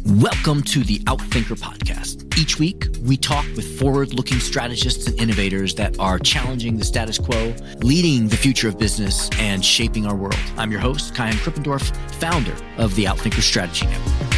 Welcome to the Outthinker podcast. Each week, we talk with forward-looking strategists and innovators that are challenging the status quo, leading the future of business, and shaping our world. I'm your host, Kyan Krippendorf, founder of the Outthinker Strategy Network.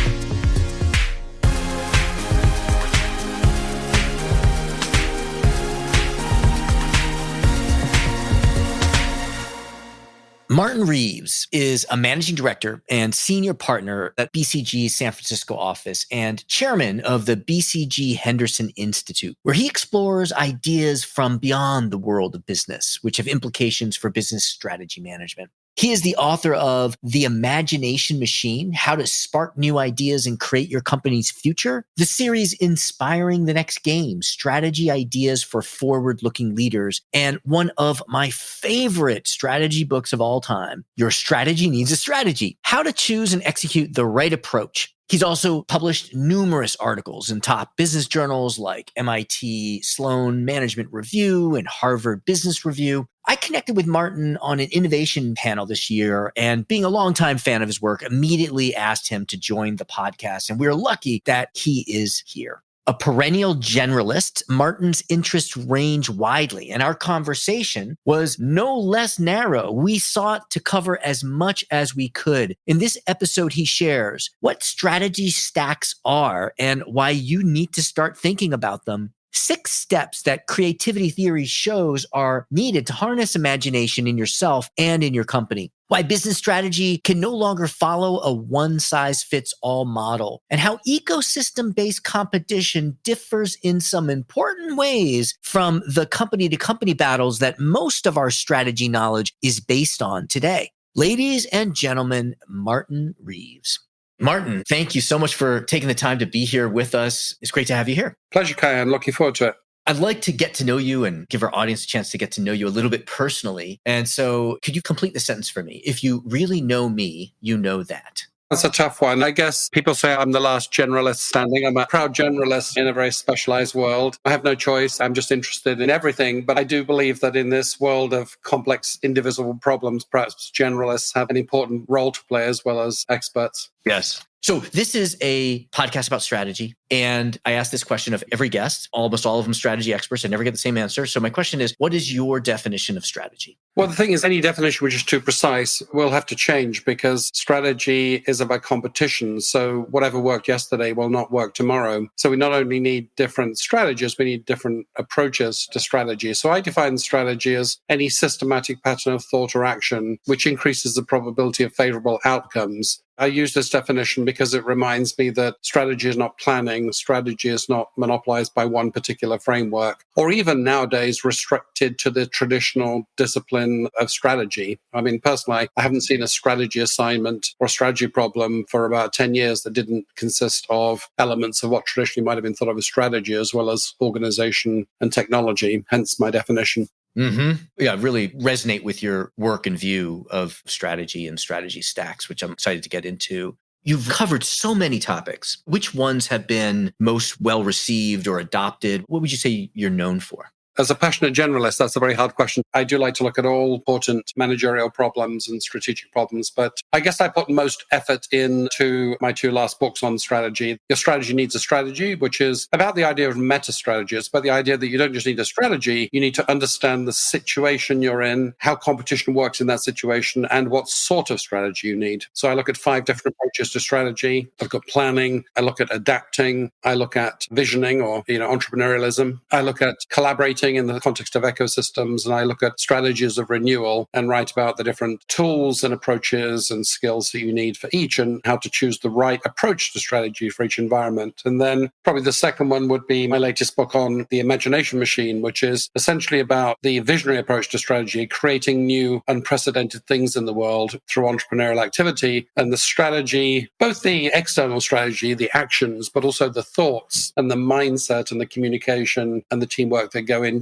Martin Reeves is a managing director and senior partner at BCG's San Francisco office and chairman of the BCG Henderson Institute, where he explores ideas from beyond the world of business, which have implications for business strategy management. He is the author of The Imagination Machine, How to Spark New Ideas and Create Your Company's Future, the series Inspiring the Next Game, Strategy Ideas for Forward-Looking Leaders, and one of my favorite strategy books of all time, Your Strategy Needs a Strategy, How to Choose and Execute the Right Approach. He's also published numerous articles in top business journals like MIT Sloan Management Review and Harvard Business Review. I connected with Martin on an innovation panel this year, and being a longtime fan of his work, immediately asked him to join the podcast. And we're lucky that he is here. A perennial generalist, Martin's interests range widely, and our conversation was no less narrow. We sought to cover as much as we could. In this episode, he shares what strategy stacks are and why you need to start thinking about them. 6 steps that creativity theory shows are needed to harness imagination in yourself and in your company. Why business strategy can no longer follow a one-size-fits-all model, and how ecosystem-based competition differs in some important ways from the company-to-company battles that most of our strategy knowledge is based on today. Ladies and gentlemen, Martin Reeves. Martin, thank you so much for taking the time to be here with us. It's great to have you here. Pleasure, Kyan. Looking forward to it. I'd like to get to know you and give our audience a chance to get to know you a little bit personally. And so could you complete the sentence for me? If you really know me, you know that. That's a tough one. I guess people say I'm the last generalist standing. I'm a proud generalist in a very specialized world. I have no choice. I'm just interested in everything. But I do believe that in this world of complex, indivisible problems, perhaps generalists have an important role to play as well as experts. Yes. So this is a podcast about strategy. And I ask this question of every guest, almost all of them strategy experts. I never get the same answer. So my question is, what is your definition of strategy? Well, the thing is, any definition which is too precise will have to change because strategy is about competition. So whatever worked yesterday will not work tomorrow. So we not only need different strategies, we need different approaches to strategy. So I define strategy as any systematic pattern of thought or action which increases the probability of favorable outcomes. I use this definition because it reminds me that strategy is not planning, strategy is not monopolized by one particular framework, or even nowadays restricted to the traditional discipline of strategy. I mean, personally, I haven't seen a strategy assignment or strategy problem for about 10 years that didn't consist of elements of what traditionally might have been thought of as strategy, as well as organization and technology, hence my definition. Mm-hmm. Yeah, really resonate with your work and view of strategy and strategy stacks, which I'm excited to get into. You've covered so many topics. Which ones have been most well received or adopted? What would you say you're known for? As a passionate generalist, that's a very hard question. I do like to look at all important managerial problems and strategic problems, but I guess I put most effort into my 2 last books on strategy. Your Strategy Needs a Strategy, which is about the idea of meta strategy. It's about the idea that you don't just need a strategy, you need to understand the situation you're in, how competition works in that situation, and what sort of strategy you need. So I look at 5 different approaches to strategy. I look at planning, I look at adapting, I look at visioning or entrepreneurialism, I look at collaborating in the context of ecosystems, and I look at strategies of renewal and write about the different tools and approaches and skills that you need for each and how to choose the right approach to strategy for each environment. And then probably the second one would be my latest book on The Imagination Machine, which is essentially about the visionary approach to strategy, creating new unprecedented things in the world through entrepreneurial activity, and the strategy, both the external strategy, the actions, but also the thoughts and the mindset and the communication and the teamwork that go into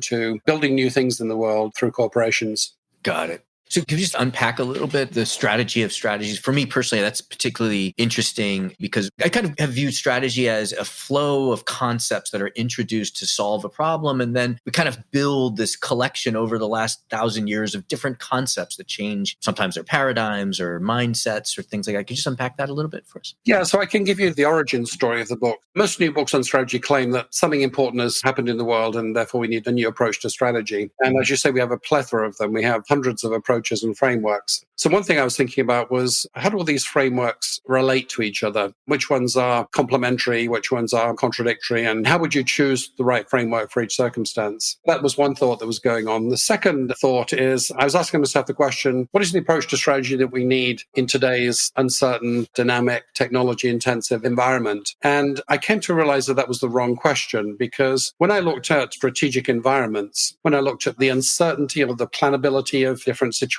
building new things in the world through corporations. Got it. So can you just unpack a little bit the strategy of strategies? For me personally, that's particularly interesting because I kind of have viewed strategy as a flow of concepts that are introduced to solve a problem. And then we kind of build this collection over the last 1,000 years of different concepts that change. Sometimes they're paradigms or mindsets or things like that. Could you just unpack that a little bit for us? Yeah, so I can give you the origin story of the book. Most new books on strategy claim that something important has happened in the world and therefore we need a new approach to strategy. And as you say, we have a plethora of them. We have hundreds of approaches and frameworks. So one thing I was thinking about was how do all these frameworks relate to each other? Which ones are complementary? Which ones are contradictory? And how would you choose the right framework for each circumstance? That was one thought that was going on. The second thought is I was asking myself the question, what is the approach to strategy that we need in today's uncertain, dynamic, technology-intensive environment? And I came to realize that that was the wrong question because when I looked at strategic environments, when I looked at the uncertainty or the planability of different situations,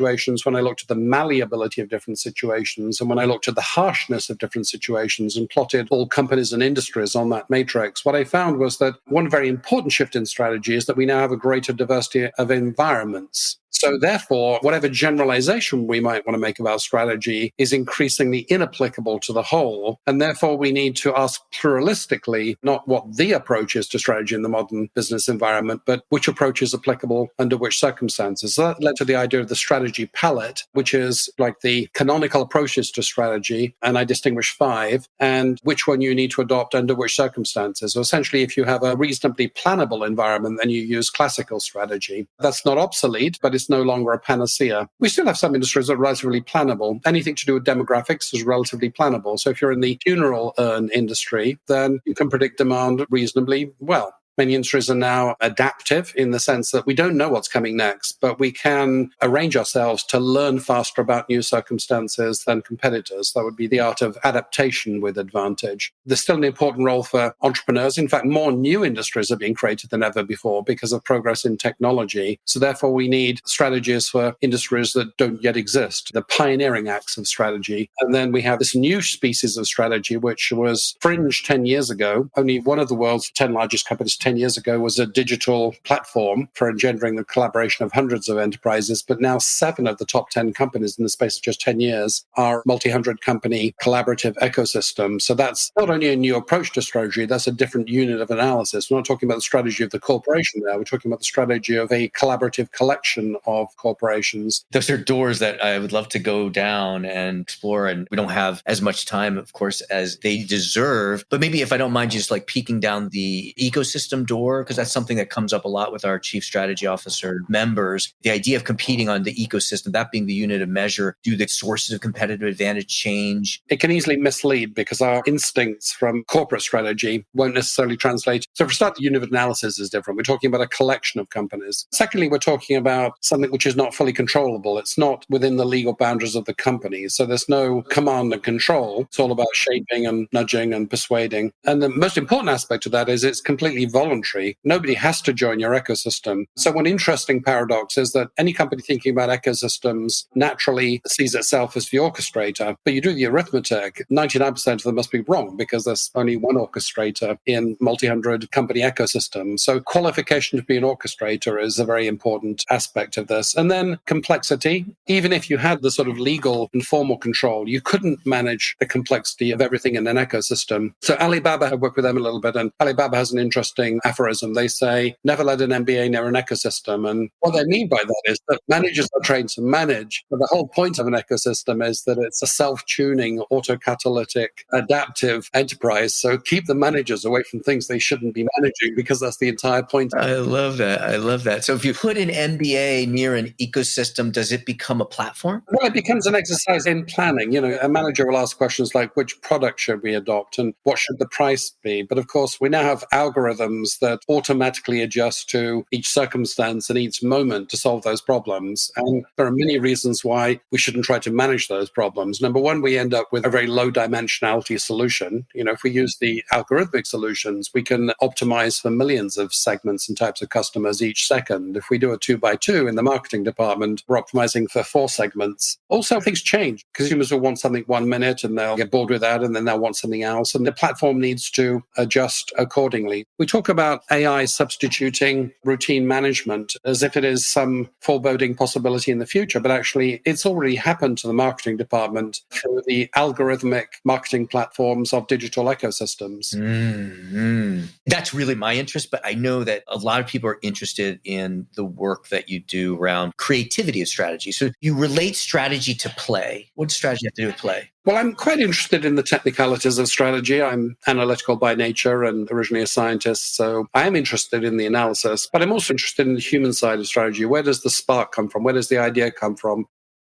when I looked at the malleability of different situations, and when I looked at the harshness of different situations and plotted all companies and industries on that matrix, what I found was that one very important shift in strategy is that we now have a greater diversity of environments. So therefore, whatever generalization we might want to make about strategy is increasingly inapplicable to the whole. And therefore, we need to ask pluralistically, not what the approach is to strategy in the modern business environment, but which approach is applicable under which circumstances. So that led to the idea of the strategy palette, which is like the canonical approaches to strategy. And I distinguish 5 and which one you need to adopt under which circumstances. So essentially, if you have a reasonably plannable environment, then you use classical strategy. That's not obsolete, but it's no longer a panacea. We still have some industries that are relatively plannable. Anything to do with demographics is relatively plannable. So if you're in the funeral urn industry, then you can predict demand reasonably well. Many industries are now adaptive in the sense that we don't know what's coming next, but we can arrange ourselves to learn faster about new circumstances than competitors. That would be the art of adaptation with advantage. There's still an important role for entrepreneurs. In fact, more new industries are being created than ever before because of progress in technology. So therefore, we need strategies for industries that don't yet exist, the pioneering acts of strategy. And then we have this new species of strategy, which was fringe 10 years ago. Only one of the world's 10 largest companies 10 years ago was a digital platform for engendering the collaboration of hundreds of enterprises. But now 7 of the top 10 companies in the space of just 10 years are multi-hundred company collaborative ecosystems. So that's not only a new approach to strategy, that's a different unit of analysis. We're not talking about the strategy of the corporation there. We're talking about the strategy of a collaborative collection of corporations. Those are doors that I would love to go down and explore. And we don't have as much time, of course, as they deserve. But maybe if I don't mind just like peeking down the ecosystem door, because that's something that comes up a lot with our chief strategy officer members, the idea of competing on the ecosystem, that being the unit of measure. Do the sources of competitive advantage change? It can easily mislead because our instincts from corporate strategy won't necessarily translate. So for a start, the unit of analysis is different. We're talking about a collection of companies. Secondly, we're talking about something which is not fully controllable. It's not within the legal boundaries of the company. So there's no command and control. It's all about shaping and nudging and persuading. And the most important aspect of that is it's completely voluntary. Nobody has to join your ecosystem. So one interesting paradox is that any company thinking about ecosystems naturally sees itself as the orchestrator. But you do the arithmetic, 99% of them must be wrong because there's only one orchestrator in multi-hundred company ecosystem. So qualification to be an orchestrator is a very important aspect of this. And then complexity. Even if you had the sort of legal and formal control, you couldn't manage the complexity of everything in an ecosystem. So Alibaba, I worked with them a little bit, and Alibaba has an interesting aphorism. They say, never let an MBA near an ecosystem. And what they mean by that is that managers are trained to manage. But the whole point of an ecosystem is that it's a self-tuning, autocatalytic, adaptive enterprise. So keep the managers away from things they shouldn't be managing because that's the entire point. I love that. I love that. So if you put an MBA near an ecosystem, does it become a platform? Well, it becomes an exercise in planning. You know, a manager will ask questions like, which product should we adopt and what should the price be? But of course, we now have algorithms that automatically adjust to each circumstance and each moment to solve those problems. And there are many reasons why we shouldn't try to manage those problems. Number one, we end up with a very low dimensionality solution. You know, if we use the algorithmic solutions, we can optimize for millions of segments and types of customers each second. If we do a 2x2 in the marketing department, we're optimizing for 4 segments. Also, things change. Consumers will want something 1 minute and they'll get bored with that and then they'll want something else. And the platform needs to adjust accordingly. We talk about AI substituting routine management as if it is some foreboding possibility in the future, but actually it's already happened to the marketing department through the algorithmic marketing platforms of digital ecosystems. Mm-hmm. That's really my interest, but I know that a lot of people are interested in the work that you do around creativity of strategy. So you relate strategy to play. What does strategy have to do with play? Well, I'm quite interested in the technicalities of strategy. I'm analytical by nature and originally a scientist, so I am interested in the analysis, but I'm also interested in the human side of strategy. Where does the spark come from? Where does the idea come from?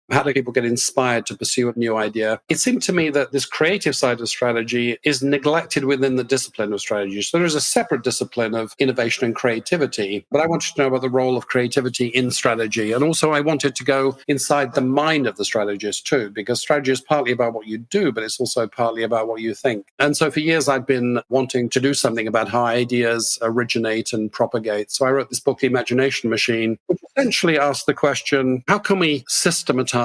How do people get inspired to pursue a new idea? It seemed to me that this creative side of strategy is neglected within the discipline of strategy. So there is a separate discipline of innovation and creativity, but I wanted to know about the role of creativity in strategy. And also I wanted to go inside the mind of the strategist too, because strategy is partly about what you do, but it's also partly about what you think. And so for years I've been wanting to do something about how ideas originate and propagate. So I wrote this book, The Imagination Machine, which essentially asked the question, how can we systematize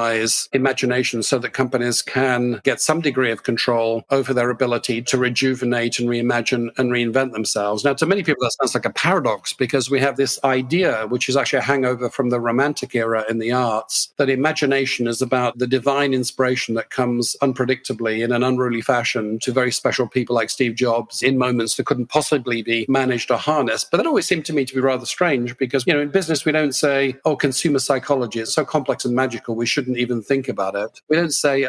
imagination so that companies can get some degree of control over their ability to rejuvenate and reimagine and reinvent themselves. Now, to many people, that sounds like a paradox because we have this idea, which is actually a hangover from the Romantic era in the arts, that imagination is about the divine inspiration that comes unpredictably in an unruly fashion to very special people like Steve Jobs in moments that couldn't possibly be managed or harnessed. But that always seemed to me to be rather strange because, in business, we don't say, oh, consumer psychology, it's so complex and magical, we shouldn't even think about it. We don't say,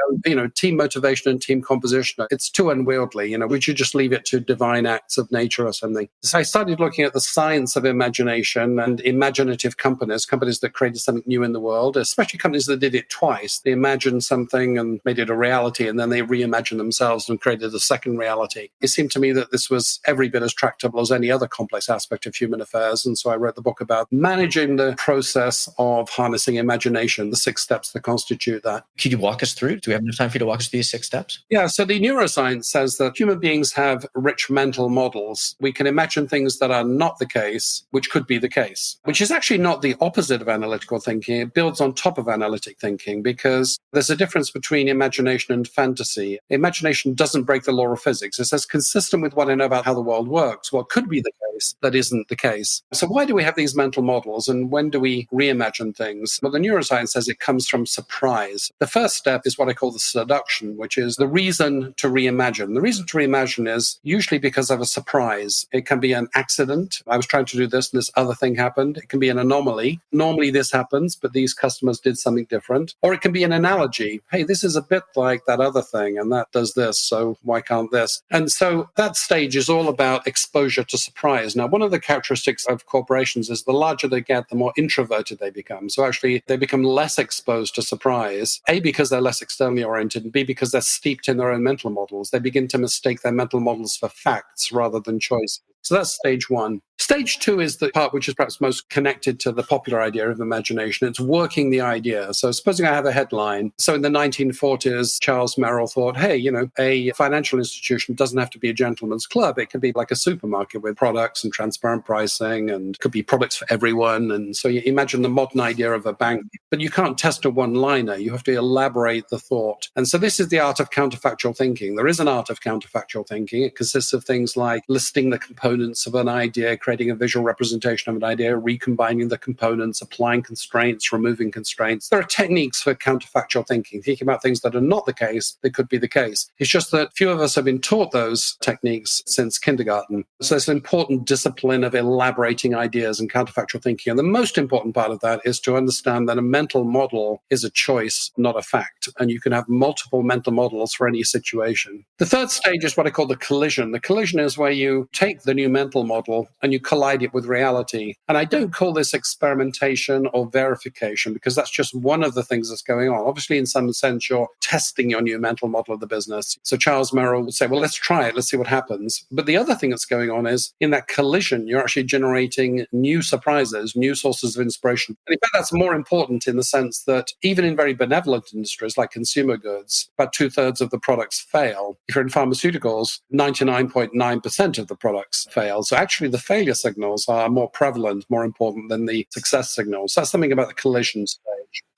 team motivation and team composition. It's too unwieldy. We should just leave it to divine acts of nature or something. So I started looking at the science of imagination and imaginative companies that created something new in the world, especially companies that did it twice. They imagined something and made it a reality, and then they reimagined themselves and created a second reality. It seemed to me that this was every bit as tractable as any other complex aspect of human affairs. And so I wrote the book about managing the process of harnessing imagination, the 6 steps that constitute that. Could you walk us through? Do we have enough time for you to walk us through these 6 steps? Yeah, so the neuroscience says that human beings have rich mental models. We can imagine things that are not the case, which could be the case, which is actually not the opposite of analytical thinking. It builds on top of analytic thinking because there's a difference between imagination and fantasy. Imagination doesn't break the law of physics. It says consistent with what I know about how the world works, what could be the case that isn't the case. So why do we have these mental models and when do we reimagine things? Well, the neuroscience says it comes from surprise. The first step is what I call the seduction, which is the reason to reimagine. The reason to reimagine is usually because of a surprise. It can be an accident. I was trying to do this and this other thing happened. It can be an anomaly. Normally this happens, but these customers did something different. Or it can be an analogy. Hey, this is a bit like that other thing and that does this, so why can't this? And so that stage is all about exposure to surprise. Now, one of the characteristics of corporations is the larger they get, the more introverted they become. So actually they become less exposed to surprise, A, because they're less externally oriented, and B, because they're steeped in their own mental models. They begin to mistake their mental models for facts rather than choices. So that's stage 1. Stage 2 is the part which is perhaps most connected to the popular idea of imagination. It's working the idea. So supposing I have a headline. So in the 1940s, Charles Merrill thought, hey, a financial institution doesn't have to be a gentleman's club. It could be like a supermarket with products and transparent pricing and could be products for everyone. And so you imagine the modern idea of a bank, but you can't test a one-liner. You have to elaborate the thought. And so this is the art of counterfactual thinking. There is an art of counterfactual thinking. It consists of things like listing the components of an idea, creating a visual representation of an idea, recombining the components, applying constraints, removing constraints. There are techniques for counterfactual thinking about things that are not the case, they could be the case. It's just that few of us have been taught those techniques since kindergarten. So it's an important discipline of elaborating ideas and counterfactual thinking. And the most important part of that is to understand that a mental model is a choice, not a fact. And you can have multiple mental models for any situation. The third stage is what I call the collision. The collision is where you take the new mental model and you collide it with reality. And I don't call this experimentation or verification because that's just one of the things that's going on. Obviously, in some sense, you're testing your new mental model of the business. So Charles Merrill would say, well, let's try it. Let's see what happens. But the other thing that's going on is in that collision, you're actually generating new surprises, new sources of inspiration. And in fact, that's more important in the sense that even in very benevolent industries like consumer goods, about 2/3 of the products fail. If you're in pharmaceuticals, 99.9% of the products fail. So actually the failure failure signals are more prevalent, more important than the success signals. That's something about the collision stage.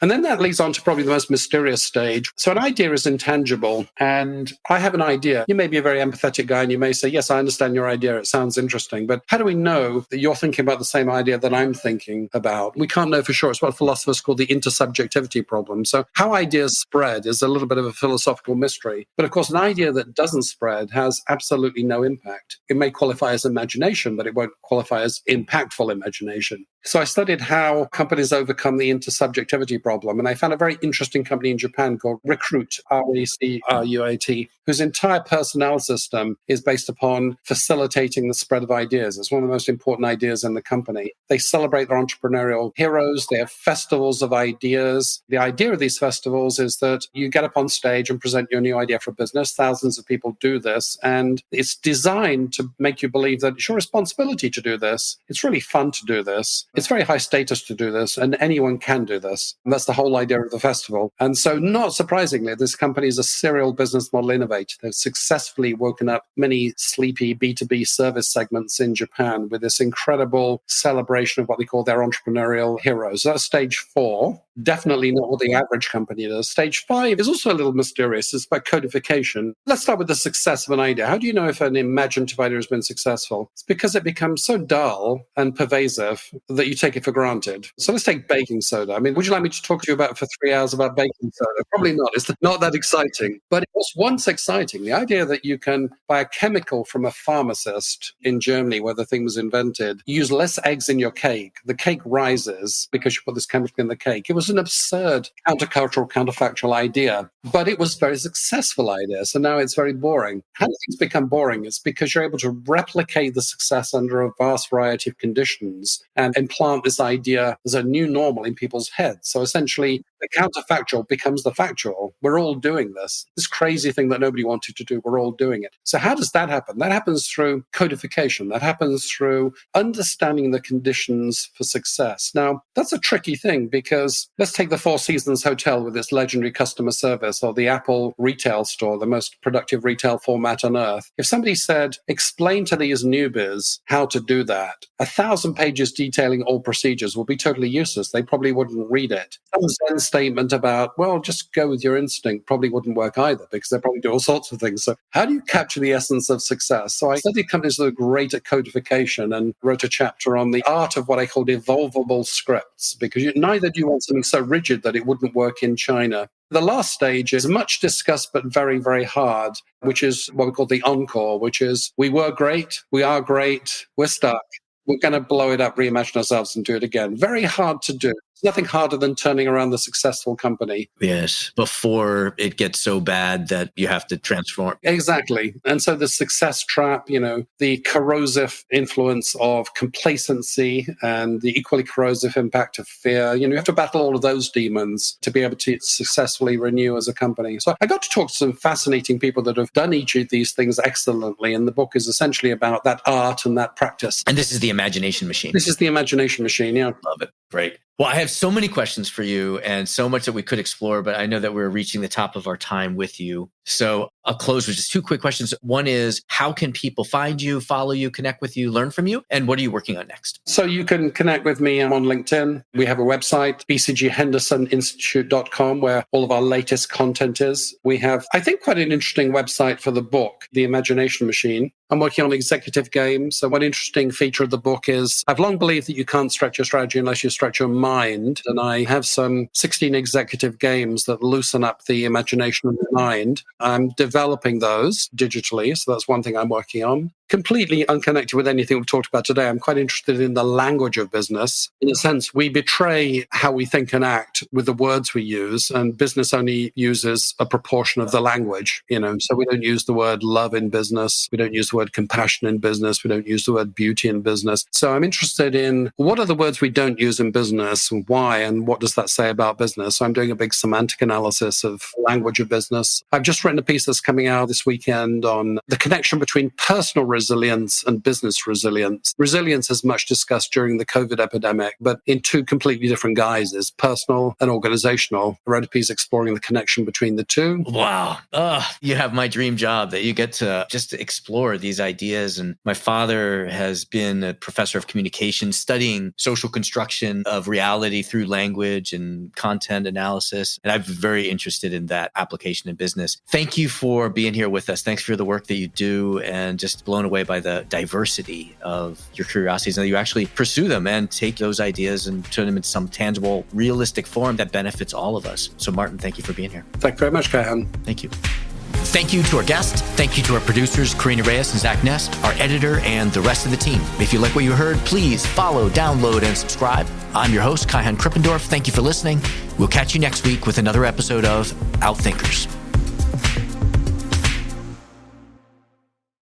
And then that leads on to probably the most mysterious stage. So an idea is intangible, and I have an idea. You may be a very empathetic guy, and you may say, yes, I understand your idea. It sounds interesting. But how do we know that you're thinking about the same idea that I'm thinking about? We can't know for sure. It's what philosophers call the intersubjectivity problem. So how ideas spread is a little bit of a philosophical mystery. But of course, an idea that doesn't spread has absolutely no impact. It may qualify as imagination, but it won't qualify as impactful imagination. So I studied how companies overcome the intersubjectivity problem. And I found a very interesting company in Japan called Recruit, Recruit, whose entire personnel system is based upon facilitating the spread of ideas. It's one of the most important ideas in the company. They celebrate their entrepreneurial heroes. They have festivals of ideas. The idea of these festivals is that you get up on stage and present your new idea for a business. Thousands of people do this. And it's designed to make you believe that it's your responsibility to do this. It's really fun to do this. It's very high status to do this, and anyone can do this. And that's the whole idea of the festival. And so, not surprisingly, this company is a serial business model innovator. They've successfully woken up many sleepy B2B service segments in Japan with this incredible celebration of what they call their entrepreneurial heroes. That's stage 4. Definitely not what the average company does. Stage 5 is also a little mysterious. It's about codification. Let's start with the success of an idea. How do you know if an imaginative idea has been successful? It's because it becomes so dull and pervasive that you take it for granted. So let's take baking soda. I mean, would you like me to talk to you about for 3 hours about baking soda? Probably not. It's not that exciting. But it was once exciting. The idea that you can buy a chemical from a pharmacist in Germany where the thing was invented, use less eggs in your cake. The cake rises because you put this chemical in the cake. It was an absurd countercultural, counterfactual idea, but it was a very successful idea. So now it's very boring. How do things become boring? It's because you're able to replicate the success under a vast variety of conditions and implant this idea as a new normal in people's heads. So essentially, the counterfactual becomes the factual. We're all doing this crazy thing that nobody wanted to do. We're all doing it. So how does that happen? That happens through codification. That happens through understanding the conditions for success. Now, that's a tricky thing because let's take the Four Seasons Hotel with its legendary customer service, or the Apple retail store, the most productive retail format on earth. If somebody said, explain to these newbies how to do that, 1,000 pages detailing all procedures will be totally useless. They probably wouldn't read it. Some statement about, well, just go with your instinct probably wouldn't work either because they probably do all sorts of things. So how do you capture the essence of success? So I studied companies that are great at codification and wrote a chapter on the art of what I called evolvable scripts, because neither do you want something so rigid that it wouldn't work in China. The last stage is much discussed, but very, very hard, which is what we call the Encore, which is we were great, we are great, we're stuck. We're going to blow it up, reimagine ourselves and do it again. Very hard to do. There's nothing harder than turning around the successful company. Yes, before it gets so bad that you have to transform. Exactly. And so the success trap, the corrosive influence of complacency and the equally corrosive impact of fear, you have to battle all of those demons to be able to successfully renew as a company. So I got to talk to some fascinating people that have done each of these things excellently. And the book is essentially about that art and that practice. And this is the imagination machine. This is the imagination machine, yeah. Love it. Great. Well, I have so many questions for you and so much that we could explore, but I know that we're reaching the top of our time with you. So I'll close with just 2 quick questions. One is, how can people find you, follow you, connect with you, learn from you? And what are you working on next? So you can connect with me. I'm on LinkedIn. We have a website, bcghendersoninstitute.com, where all of our latest content is. We have, I think, quite an interesting website for the book, The Imagination Machine. I'm working on executive games. So one interesting feature of the book is I've long believed that you can't stretch your strategy unless you stretch your mind. And I have some 16 executive games that loosen up the imagination of the mind. I'm developing those digitally. So that's one thing I'm working on. Completely unconnected with anything we've talked about today. I'm quite interested in the language of business. In a sense, we betray how we think and act with the words we use, and business only uses a proportion of the language, So we don't use the word love in business. We don't use the word compassion in business. We don't use the word beauty in business. So I'm interested in what are the words we don't use in business, why, and what does that say about business? So I'm doing a big semantic analysis of language of business. I've just written a piece that's coming out this weekend on the connection between personal resilience and business resilience. Resilience is much discussed during the COVID epidemic, but in two completely different guises, personal and organizational. Recipe's exploring the connection between the two. Wow. You have my dream job that you get to just explore these ideas. And my father has been a professor of communication, studying social construction of reality through language and content analysis. And I'm very interested in that application in business. Thank you for being here with us. Thanks for the work that you do, and just blown away by the diversity of your curiosities, and that you actually pursue them and take those ideas and turn them into some tangible, realistic form that benefits all of us. So Martin, thank you for being here. Thank you very much, Kaihan. Thank you. Thank you to our guests. Thank you to our producers, Karina Reyes and Zach Ness, our editor, and the rest of the team. If you like what you heard, please follow, download, and subscribe. I'm your host, Kaihan Krippendorf. Thank you for listening. We'll catch you next week with another episode of Outthinkers.